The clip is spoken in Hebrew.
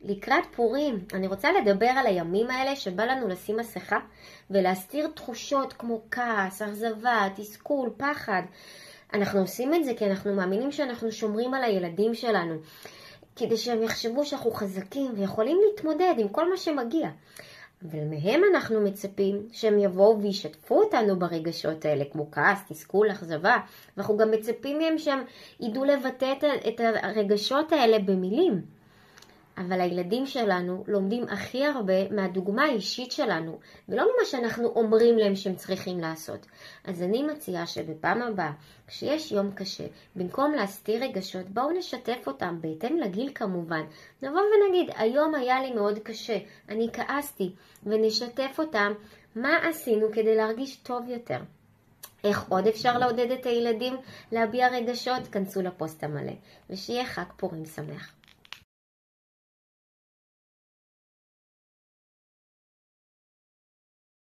לקראת פורים, אני רוצה לדבר על הימים האלה שבא לנו לשים מסכה ולהסתיר תחושות כמו כעס, אכזבה, תסכול, פחד. אנחנו עושים את זה כי אנחנו מאמינים שאנחנו שומרים על הילדים שלנו, כדי שהם יחשבו שאנחנו חזקים ויכולים להתמודד עם כל מה שמגיע. אבל מהם אנחנו מצפים שהם יבואו וישתפו אותנו ברגשות האלה, כמו כעס, תסכול, אכזבה. ואנחנו גם מצפים מהם שהם ידעו לבטא את הרגשות האלה במילים. אבל הילדים שלנו לומדים הכי הרבה מהדוגמה האישית שלנו, ולא ממה שאנחנו אומרים להם שהם צריכים לעשות. אז אני מציעה שבפעם הבאה, כשיש יום קשה, במקום להסתיר רגשות, בואו נשתף אותם, בהתאם לגיל כמובן. נבוא ונגיד, היום היה לי מאוד קשה, אני כעסתי, ונשתף אותם מה עשינו כדי להרגיש טוב יותר. איך עוד אפשר לעודד את הילדים להביע רגשות? כנסו לפוסט המלא, ושיהיה חג פורים שמח.